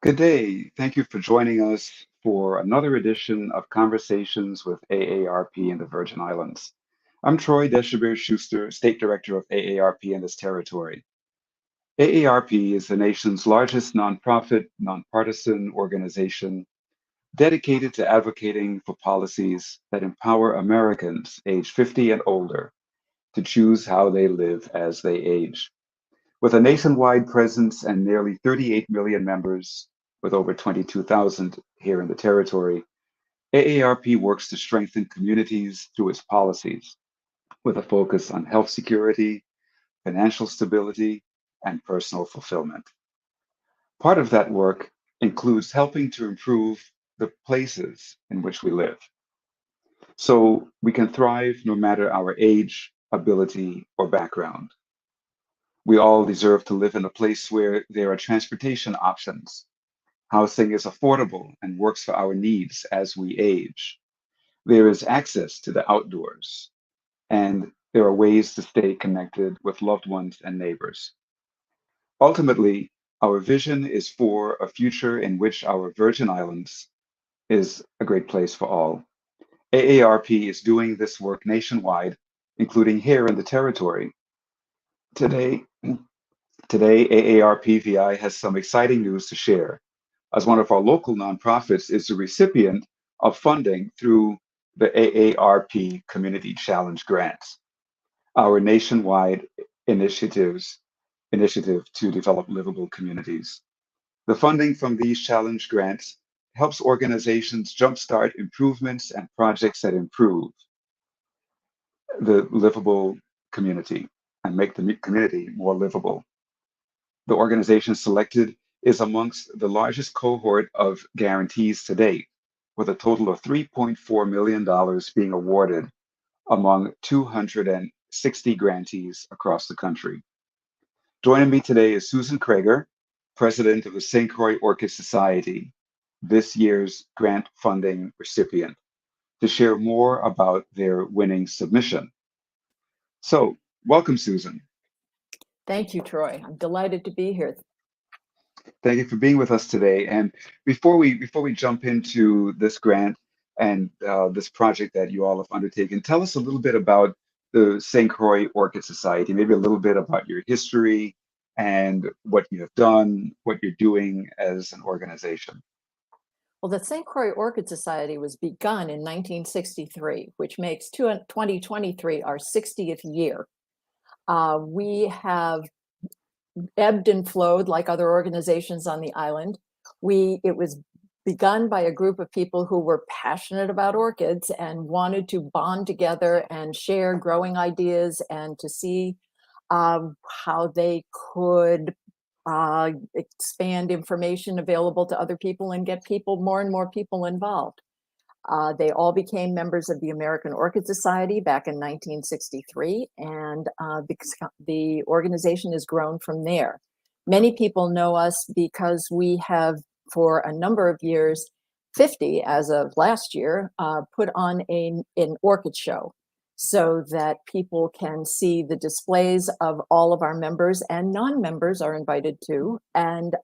Good day. Thank you for joining us for another edition of Conversations with AARP in the Virgin Islands. I'm Troy Deshabir-Schuster, State Director of AARP in this territory. AARP is the nation's largest nonprofit, nonpartisan organization dedicated to advocating for policies that empower Americans aged 50 and older to choose how they live as they age. With a nationwide presence and nearly 38 million members, with over 22,000 here in the territory, AARP works to strengthen communities through its policies, with a focus on health security, financial stability, and personal fulfillment. Part of that work includes helping to improve the places in which we live, so we can thrive no matter our age, ability, or background. We all deserve to live in a place where there are transportation options. Housing is affordable and works for our needs as we age. There is access to the outdoors, and there are ways to stay connected with loved ones and neighbors. Ultimately, our vision is for a future in which our Virgin Islands is a great place for all. AARP is doing this work nationwide, including here in the territory. Today, today AARP-VI has some exciting news to share, as one of our local nonprofits is the recipient of funding through the AARP Community Challenge Grants, our nationwide initiative to develop livable communities. The funding from these challenge grants helps organizations jumpstart improvements and projects that improve the livable community and make the community more livable. The organization selected is amongst the largest cohort of guarantees to date, with a total of $3.4 million being awarded among 260 grantees across the country. Joining me today is Susan Kraeger, President of the St. Croix Orchid Society, this year's grant funding recipient, to share more about their winning submission. So, welcome, Susan. Thank you, Troy. I'm delighted to be here. Thank you for being with us today. And before we jump into this grant and this project that you all have undertaken, tell us a little bit about the St. Croix Orchid Society, maybe a little bit about your history and what you have done, what you're doing as an organization. Well, the St. Croix Orchid Society was begun in 1963, which makes 2023 our 60th year. We have ebbed and flowed like other organizations on the island. It was begun by a group of people who were passionate about orchids and wanted to bond together and share growing ideas and to see how they could expand information available to other people and get more and more people involved. They all became members of the American Orchid Society back in 1963, and the organization has grown from there. Many people know us because we have, for a number of years, 50 as of last year, put on an orchid show so that people can see the displays of all of our members, and non-members are invited too. And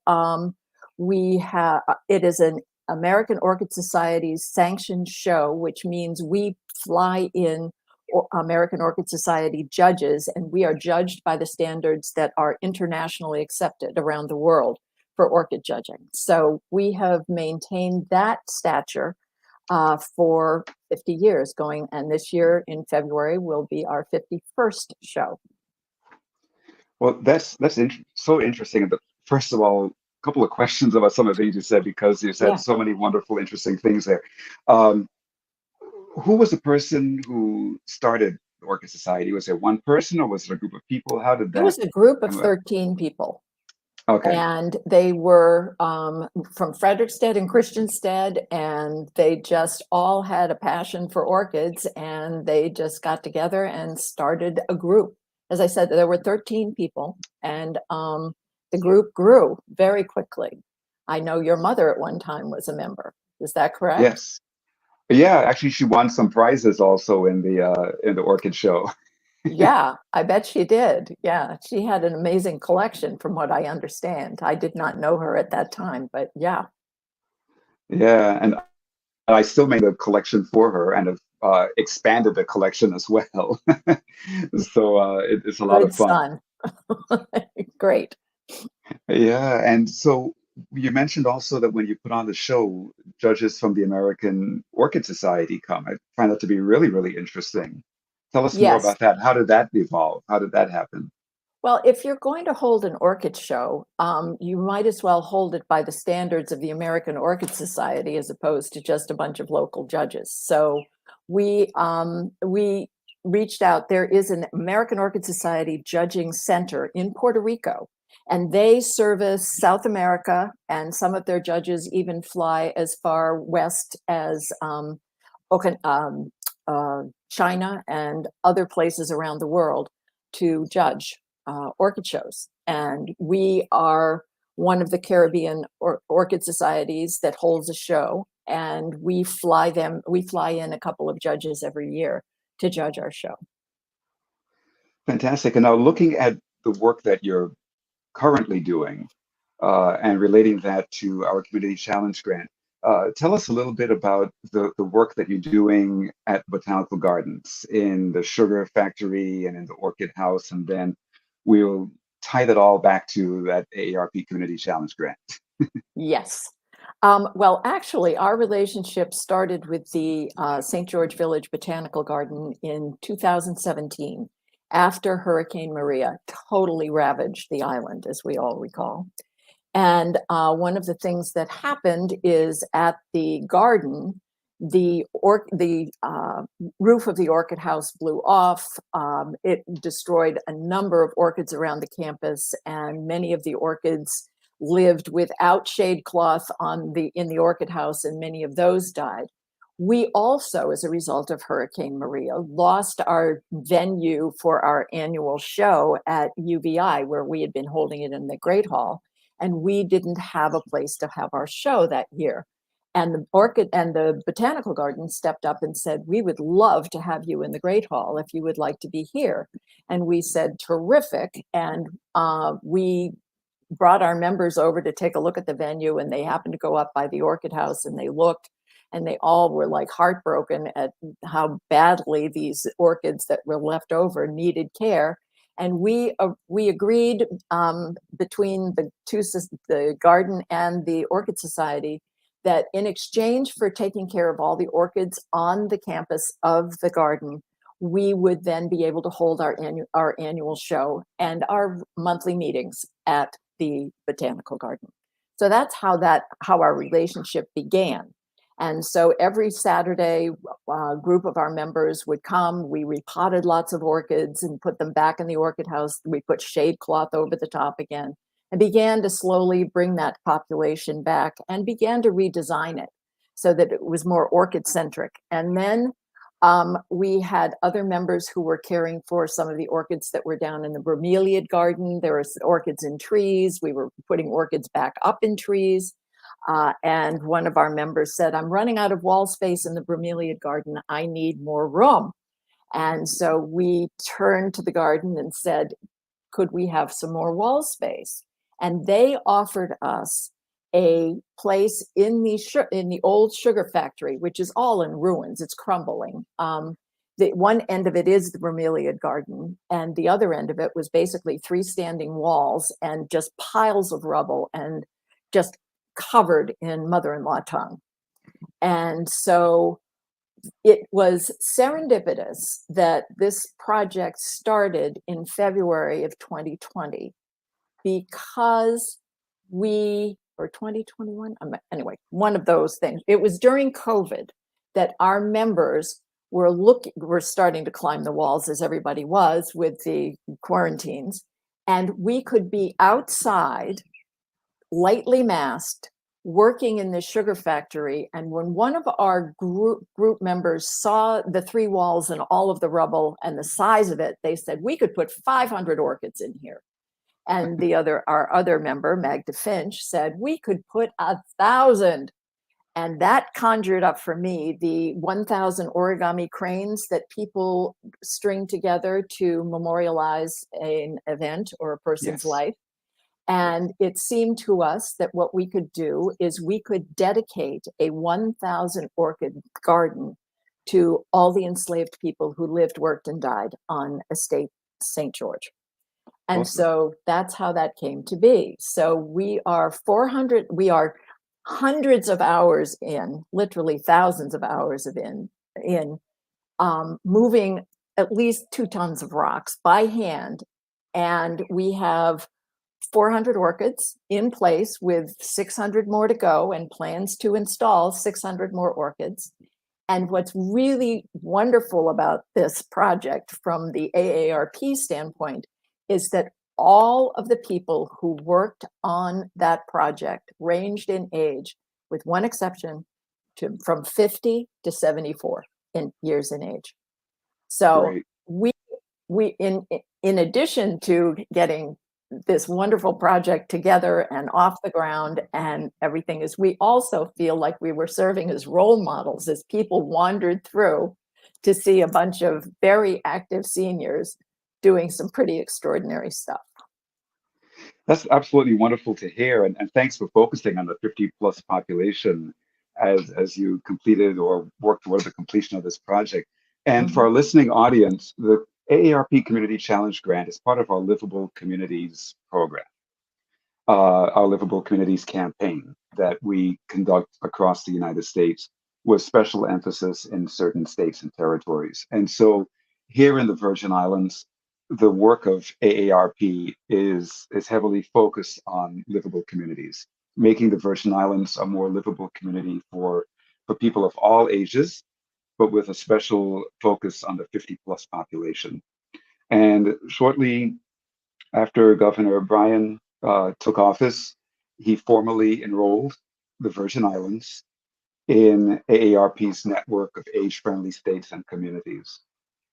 it is an American Orchid Society's sanctioned show, which means we fly in American Orchid Society judges, and we are judged by the standards that are internationally accepted around the world for orchid judging. So we have maintained that stature for 50 years going, and this year in February will be our 51st show. Well, that's so interesting. But first of all, a couple of questions about some of the things you said, because you said so many wonderful, interesting things there. Who was the person who started the Orchid Society? Was there one person, or was it a group of people? How did that? It was a group of 13 people. Okay. And they were from Frederiksted and Christiansted, and they just all had a passion for orchids, and they just got together and started a group. As I said, there were 13 people, and the group grew very quickly. I know your mother at one time was a member. Is that correct? Yes. Yeah, actually, she won some prizes also in the orchid show. Yeah, I bet she did. Yeah, she had an amazing collection from what I understand. I did not know her at that time, but yeah, Yeah, and I still made a collection for her and have expanded the collection as well. So it's a lot good of fun. son. Great. Yeah, and so you mentioned also that when you put on the show, judges from the American Orchid Society come. I find that to be really, really interesting. Tell us more Yes. about that. How did that evolve? How did that happen? Well, if you're going to hold an orchid show, you might as well hold it by the standards of the American Orchid Society as opposed to just a bunch of local judges. So we reached out. There is an American Orchid Society judging center in Puerto Rico, and they service South America, and some of their judges even fly as far west as Okan- um, China and other places around the world to judge orchid shows. And we are one of the Caribbean orchid societies that holds a show. And we fly in a couple of judges every year to judge our show. Fantastic. And now looking at the work that you're currently doing and relating that to our Community Challenge grant, tell us a little bit about the work that you're doing at Botanical Gardens in the sugar factory and in the orchid house, and then we'll tie that all back to that AARP Community Challenge grant. Yes. Well, actually, our relationship started with the St. George Village Botanical Garden in 2017, after Hurricane Maria totally ravaged the island, as we all recall. And one of the things that happened is at the garden, the roof of the orchid house blew off. It destroyed a number of orchids around the campus, and many of the orchids lived without shade cloth in the orchid house, and many of those died. We also, as a result of Hurricane Maria, lost our venue for our annual show at UVI, where we had been holding it in the Great Hall, and we didn't have a place to have our show that year. And the orchid and the botanical garden stepped up and said, we would love to have you in the Great Hall if you would like to be here. And we said, terrific. And we brought our members over to take a look at the venue, and they happened to go up by the orchid house and they looked, and they all were like heartbroken at how badly these orchids that were left over needed care. And we agreed between the garden and the Orchid Society, that in exchange for taking care of all the orchids on the campus of the garden, we would then be able to hold our annual show and our monthly meetings at the botanical garden. So that's how our relationship began. And so every Saturday, a group of our members would come. We repotted lots of orchids and put them back in the orchid house. We put shade cloth over the top again and began to slowly bring that population back and began to redesign it so that it was more orchid centric. And then we had other members who were caring for some of the orchids that were down in the bromeliad garden. There were orchids in trees. We were putting orchids back up in trees. And one of our members said, I'm running out of wall space in the bromeliad garden. I need more room. And so we turned to the garden and said, could we have some more wall space? And they offered us a place in the old sugar factory, which is all in ruins. It's crumbling. The one end of it is the bromeliad garden, and the other end of it was basically freestanding walls and just piles of rubble and just covered in mother-in-law tongue. And so it was serendipitous that this project started in February of 2020, because or 2021, anyway, one of those things. It was during COVID that our members were starting to climb the walls, as everybody was with the quarantines, and we could be outside, lightly masked, working in the sugar factory. And when one of our group members saw the three walls and all of the rubble and the size of it, they said, we could put 500 orchids in here. And our other member, Magda Finch, said we could put 1,000. And that conjured up for me the 1,000 origami cranes that people string together to memorialize an event or a person's Yes. life. And it seemed to us that what we could do is we could dedicate a 1,000 orchid garden to all the enslaved people who lived, worked, and died on estate St. George. And Awesome. so that's how that came to be. So we are hundreds of hours in, literally thousands of hours in moving at least 2 tons of rocks by hand. And we have 400 orchids in place with 600 more to go and plans to install 600 more orchids. And what's really wonderful about this project from the AARP standpoint is that all of the people who worked on that project ranged in age, with one exception, from 50 to 74 years in age. So Great. we in addition to getting this wonderful project together and off the ground and everything, is we also feel like we were serving as role models as people wandered through to see a bunch of very active seniors doing some pretty extraordinary stuff. That's absolutely wonderful to hear, and thanks for focusing on the 50 plus population as you completed or worked toward the completion of this project. And for Mhm. our listening audience, the AARP Community Challenge Grant is part of our Livable Communities program, our Livable Communities campaign that we conduct across the United States with special emphasis in certain states and territories. And so here in the Virgin Islands, the work of AARP is heavily focused on livable communities, making the Virgin Islands a more livable community for people of all ages, but with a special focus on the 50 plus population. And shortly after Governor Bryan took office, he formally enrolled the Virgin Islands in AARP's network of age-friendly states and communities,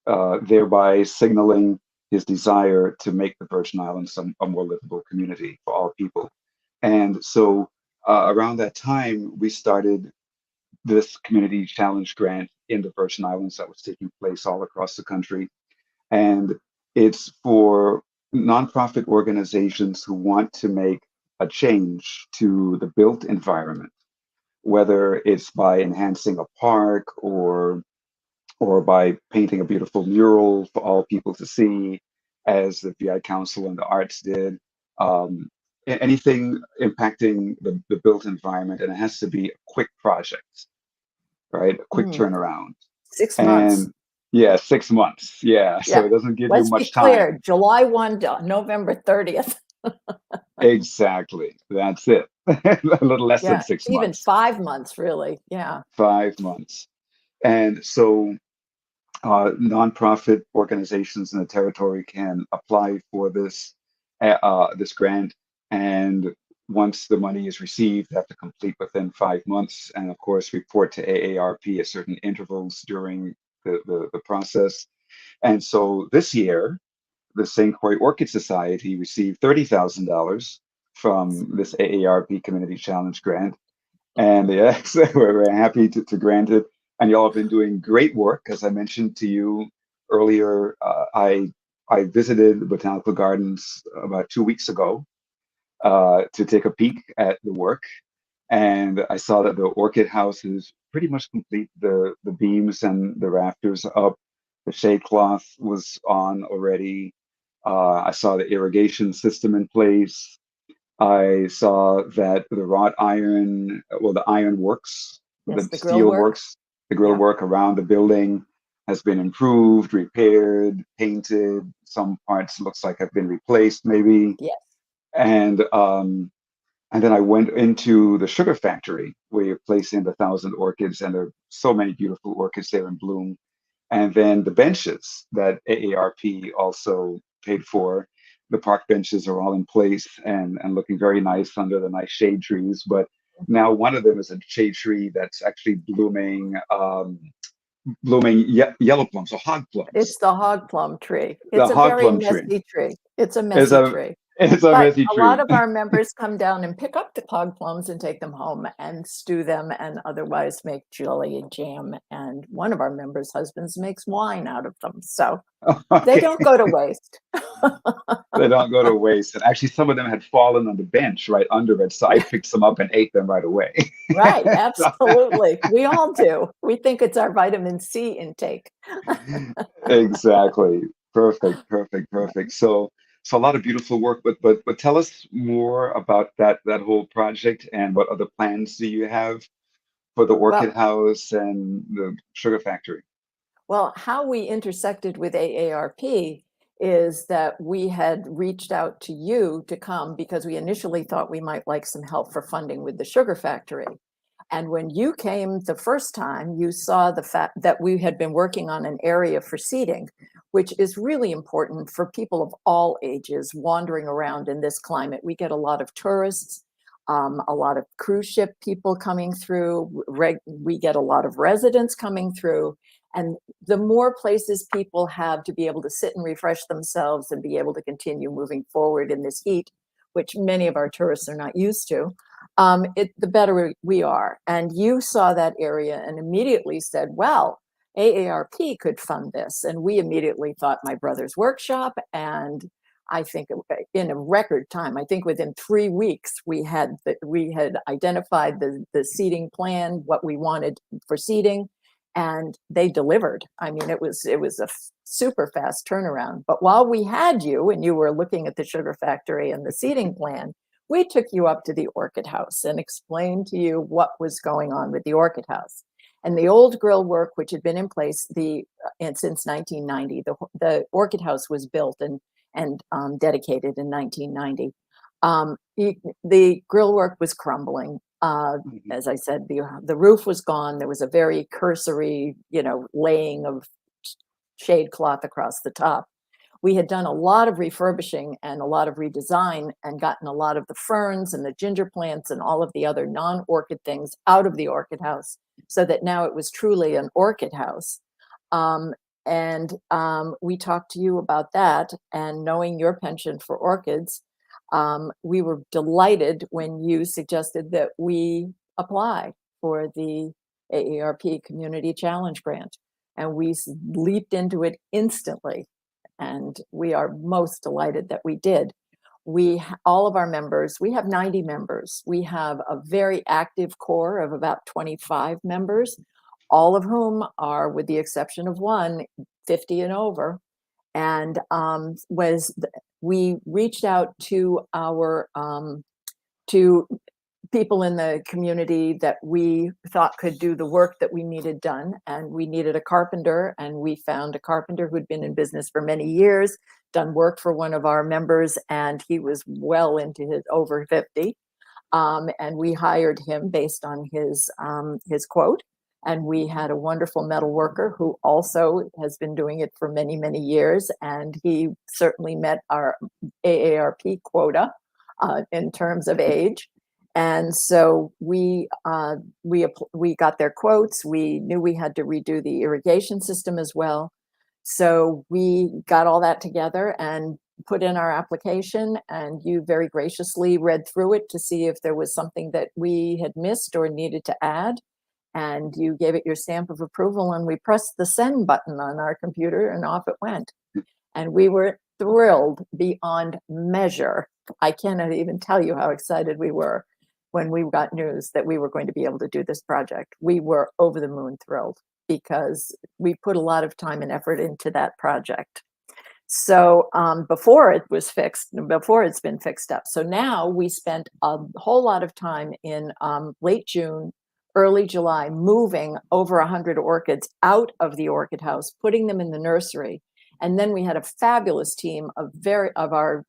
thereby signaling his desire to make the Virgin Islands a more livable community for all people. And so around that time, we started this community challenge grant in the Virgin Islands that was taking place all across the country. And it's for nonprofit organizations who want to make a change to the built environment, whether it's by enhancing a park or by painting a beautiful mural for all people to see, as the VI Council and the Arts did. Anything impacting the built environment, and it has to be a quick project, right? A quick Mm, turnaround. 6 months. And yeah, 6 months. Yeah. So Yeah. it doesn't give you Let's be much time. clear, July 1 to November 30th. Exactly. That's it. A little less than Yeah, six even months, 5 months, really. Yeah. 5 months. And so nonprofit organizations in the territory can apply for this grant. And once the money is received, they have to complete within 5 months. And of course, report to AARP at certain intervals during the process. And so this year, the St. Croix Orchid Society received $30,000 from this AARP Community Challenge grant. And yes, we're happy to grant it. And y'all have been doing great work. As I mentioned to you earlier, I visited the Botanical Gardens about 2 weeks ago to take a peek at the work. And I saw that the orchid house is pretty much complete. The beams and the rafters are up. The shade cloth was on already. I saw the irrigation system in place. I saw that the wrought iron, well, the iron works, Yes, the the grill steel work. works, the grill Yeah. work around the building has been improved, repaired, painted. Some parts looks like have been replaced, maybe. Yes. And and then I went into the sugar factory where you're placing the 1,000 orchids, and there are so many beautiful orchids there in bloom. And then the benches that AARP also paid for, the park benches are all in place and looking very nice under the nice shade trees. But now one of them is a shade tree that's actually blooming yellow plums or hog It's plums. the hog plum tree. The It's a hog very plum tree messy tree. It's a is messy a tree. It's a But messy a lot treat. of our members come down and pick up the clog plums and take them home and stew them and otherwise make jelly and jam. And one of our members' husbands makes wine out of them. So they Okay. don't go to waste. They don't go to waste. And actually, some of them had fallen on the bench right under it. So I picked some up and ate them right away. Right, So- absolutely. We all do. We think it's our vitamin C intake. exactly. Perfect, perfect, perfect. So a lot of beautiful work, but tell us more about that whole project and what other plans do you have for the Well, Orchid House and the sugar factory? Well, how we intersected with AARP is that we had reached out to you to come because we initially thought we might like some help for funding with the sugar factory. And when you came the first time, you saw the fact that we had been working on an area for seating, which is really important for people of all ages wandering around in this climate. We get a lot of tourists, a lot of cruise ship people coming through. We get a lot of residents coming through. And the more places people have to be able to sit and refresh themselves and be able to continue moving forward in this heat, which many of our tourists are not used to, the better we are. And you saw that area and immediately said, well, AARP could fund this. And we immediately thought my brother's workshop. And I think in a record time, I think within 3 weeks, we had identified the seating plan, what we wanted for seating, and they delivered. I mean, it was a super fast turnaround. But while we had you and you were looking at the sugar factory and the seating plan, we took you up to the Orchid House and explained to you what was going on with the Orchid House. And the old grill work, which had been in place and since 1990, the Orchid House was built and dedicated in 1990. The grill work was crumbling. Mhm. As I said, the roof was gone. There was a very cursory, laying of shade cloth across the top. We had done a lot of refurbishing and a lot of redesign and gotten a lot of the ferns and the ginger plants and all of the other non-orchid things out of the orchid house so that now it was truly an orchid house. And we talked to you about that, and knowing your penchant for orchids, we were delighted when you suggested that we apply for the AARP Community Challenge Grant. And we leaped into it instantly. And we are most delighted that we did. All of our members, we have 90 members. We have a very active core of about 25 members, all of whom are, with the exception of one, 50 and over. And we reached out to our to people in the community that we thought could do the work that we needed done. And we needed a carpenter, and we found a carpenter who'd been in business for many years, done work for one of our members, and he was well into his over 50. And we hired him based on his quote. And we had a wonderful metal worker who also has been doing it for many, many years. And he certainly met our AARP quota in terms of age. And so we got their quotes. We knew we had to redo the irrigation system as well. So we got all that together and put in our application, and you very graciously read through it to see if there was something that we had missed or needed to add. And you gave it your stamp of approval, and we pressed the send button on our computer and off it went. And we were thrilled beyond measure. I cannot even tell you how excited we were when we got news that we were going to be able to do this project. We were over the moon thrilled because we put a lot of time and effort into that project. So before it was fixed, before it's been fixed up. So now we spent a whole lot of time in late June, early July, moving over 100 orchids out of the orchid house, putting them in the nursery. And then we had a fabulous team of our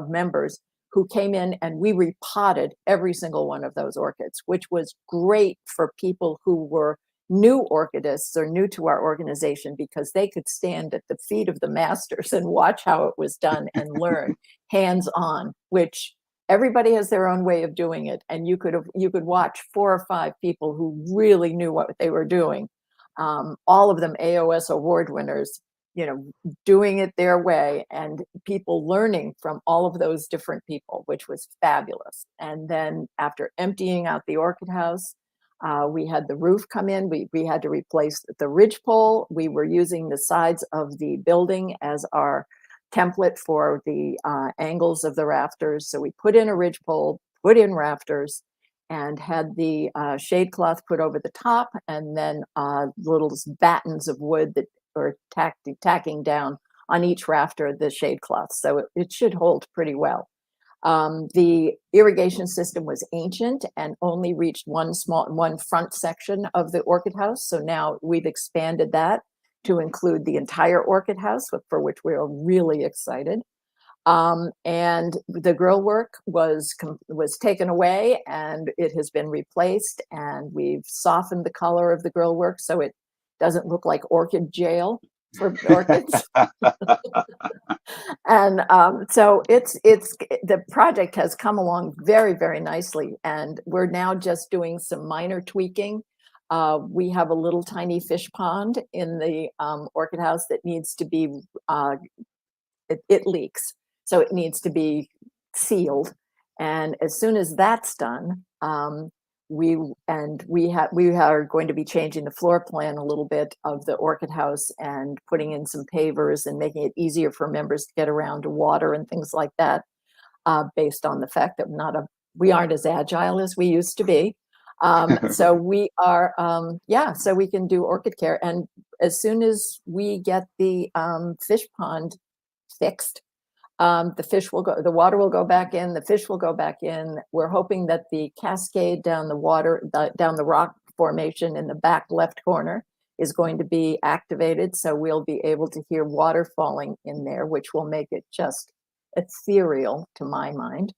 members who came in, and we repotted every single one of those orchids, which was great for people who were new orchidists or new to our organization, because they could stand at the feet of the masters and watch how it was done and learn hands-on, which everybody has their own way of doing it. And you could watch 4 or 5 people who really knew what they were doing. All of them AOS award winners, doing it their way, and people learning from all of those different people, which was fabulous. And then after emptying out the orchid house, we had the roof come in. We had to replace the ridgepole. We were using the sides of the building as our template for the angles of the rafters. So we put in a ridgepole, put in rafters, and had the shade cloth put over the top, and then little battens of wood that were tacking down on each rafter the shade cloth. So it should hold pretty well. The irrigation system was ancient and only reached one front section of the orchid house. So now we've expanded that to include the entire orchid house, for which we are really excited. And the grill work was taken away, and it has been replaced, and we've softened the color of the grill work so it doesn't look like orchid jail for orchids. And so the project has come along very, very nicely, and we're now just doing some minor tweaking. We have a little tiny fish pond in the orchid house that needs to be it leaks. So it needs to be sealed. And as soon as that's done, we are going to be changing the floor plan a little bit of the orchid house and putting in some pavers and making it easier for members to get around to water and things like that, based on the fact that we aren't as agile as we used to be. So we are, so we can do orchid care. And as soon as we get the fish pond fixed, the water will go back in, the fish will go back in. We're hoping that the cascade down down the rock formation in the back left corner is going to be activated. So we'll be able to hear water falling in there, which will make it just ethereal to my mind.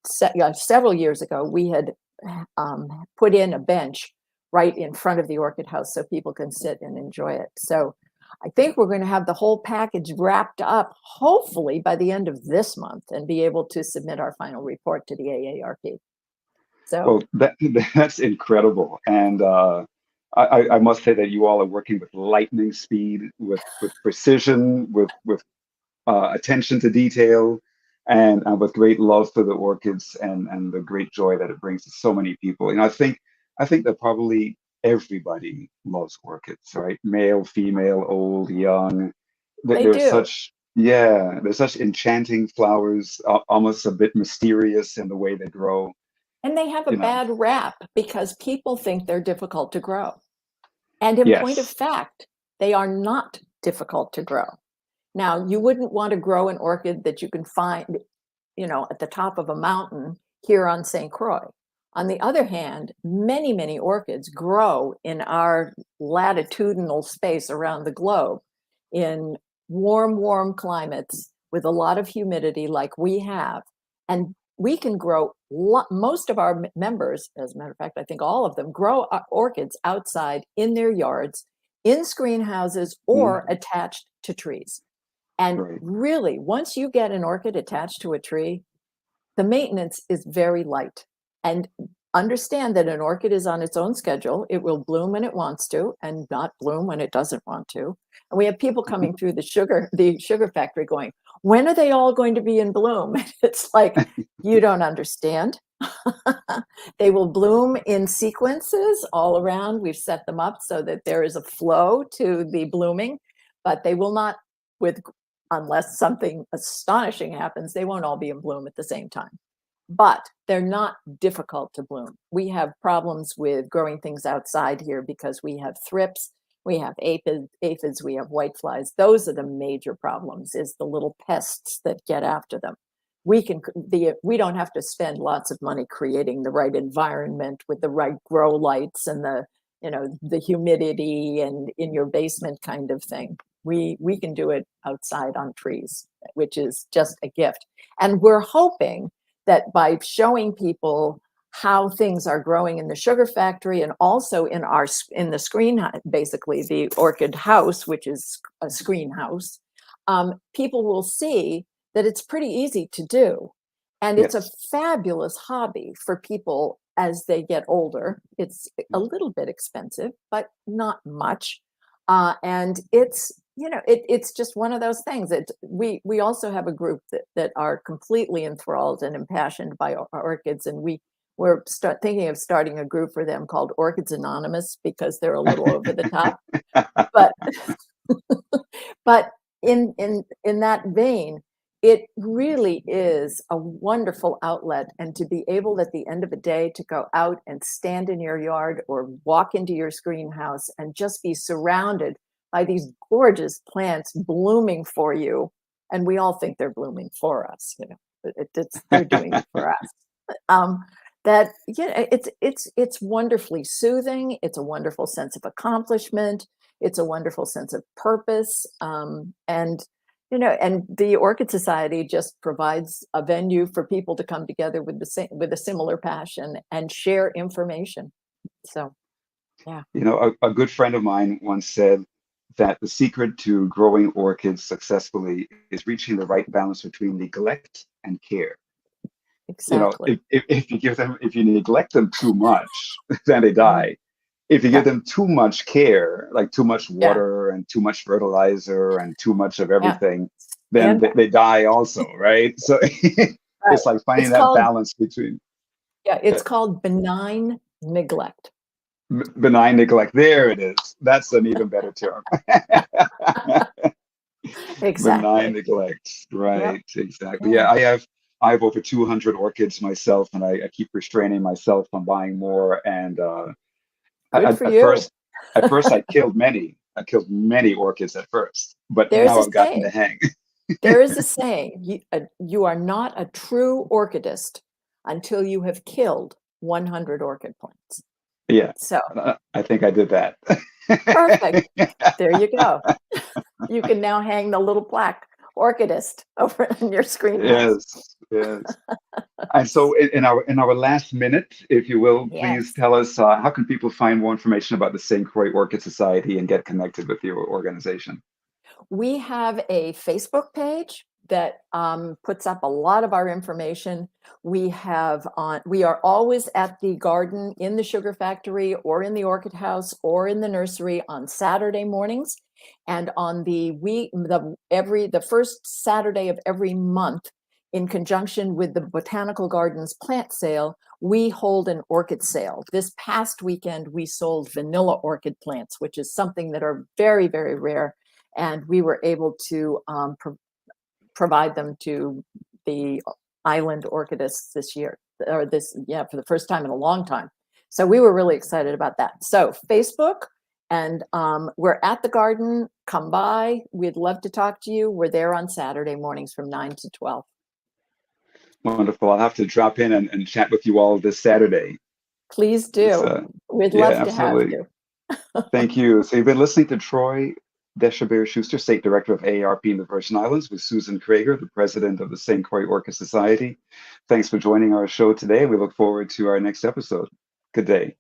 Several years ago, we had put in a bench right in front of the orchid house so people can sit and enjoy it. So I think we're going to have the whole package wrapped up, hopefully by the end of this month, and be able to submit our final report to the AARP. So, well, that's incredible. And I must say that you all are working with lightning speed, with precision, with attention to detail, and with great love for the orchids and the great joy that it brings to so many people. And I think that probably everybody loves orchids, right? Male, female, old, young. they They're do. they're such enchanting flowers, almost a bit mysterious in the way they grow. And they have a You know, bad rap because people think they're difficult to grow. And in point of yes, fact, they are not difficult to grow. Now, you wouldn't want to grow an orchid that you can find, at the top of a mountain here on St. Croix. On the other hand, many, many orchids grow in our latitudinal space around the globe in warm climates with a lot of humidity like we have. And we can grow, most of our members, as a matter of fact, I think all of them grow orchids outside in their yards, in screen houses, or attached to trees. And right. really, once you get an orchid attached to a tree, the maintenance is very light. And understand that an orchid is on its own schedule. It will bloom when it wants to and not bloom when it doesn't want to. And we have people coming through the sugar factory going, when are they all going to be in bloom? It's like, you don't understand. They will bloom in sequences all around. We've set them up so that there is a flow to the blooming, but they will not, unless something astonishing happens, they won't all be in bloom at the same time. But they're not difficult to bloom. We have problems with growing things outside here because we have thrips, we have aphids, we have whiteflies. Those are the major problems, is the little pests that get after them. We don't have to spend lots of money creating the right environment with the right grow lights and the humidity and in your basement kind of thing. We can do it outside on trees, which is just a gift. And we're hoping that by showing people how things are growing in the sugar factory and also in the screen, basically the orchid house, which is a screen house, people will see that it's pretty easy to do. And it's a fabulous hobby for people as they get older. It's a little bit expensive, but not much. And it's, it's just one of those things that we also have a group that are completely enthralled and impassioned by orchids, and we're thinking of starting a group for them called Orchids Anonymous, because they're a little over the top. But but in that vein, it really is a wonderful outlet, and to be able at the end of the day to go out and stand in your yard or walk into your greenhouse and just be surrounded by these gorgeous plants blooming for you. And we all think they're blooming for us, they're doing it for us. That it's wonderfully soothing. It's a wonderful sense of accomplishment. It's a wonderful sense of purpose. And the Orchid Society just provides a venue for people to come together with a similar passion and share information. So, yeah. A good friend of mine once said that the secret to growing orchids successfully is reaching the right balance between neglect and care. Exactly. If you neglect them too much, then they die. If you give them too much care, like too much water and too much fertilizer and too much of everything, then they die also, right? So it's like finding that balance between. Yeah, it's called benign neglect. Benign neglect. There it is. That's an even better term. Exactly. Benign neglect. Right. Yep. Exactly. Yeah, I have over 200 orchids myself, and I keep restraining myself from buying more. And good for you. At first, I killed many. I killed many orchids at first, but now I've gotten the hang. There is a saying: you are not a true orchidist until you have killed 100 orchid plants. Yeah. So I think I did that. Perfect. There you go. You can now hang the little plaque, orchidist, over on your screen. Yes. And so in our last minute, if you will, please tell us how can people find more information about the St. Croix Orchid Society and get connected with your organization? We have a Facebook page that puts up a lot of our information. We are always at the garden, in the sugar factory, or in the orchid house, or in the nursery on Saturday mornings. And on the first Saturday of every month, in conjunction with the Botanical Gardens plant sale, we hold an orchid sale. This past weekend, we sold vanilla orchid plants, which is something that are very, very rare. And we were able to provide them to the island orchidists this year, for the first time in a long time. So we were really excited about that. So Facebook, and we're at the garden. Come by. We'd love to talk to you. We're there on Saturday mornings from 9 to 12. Wonderful. I'll have to drop in and chat with you all this Saturday. Please do. We'd love to have you. Thank you. So you've been listening to Troy Deshabert-Schuster, State Director of AARP in the Virgin Islands, with Susan Kraeger, the President of the St. Croix Orchid Society. Thanks for joining our show today. We look forward to our next episode. Good day.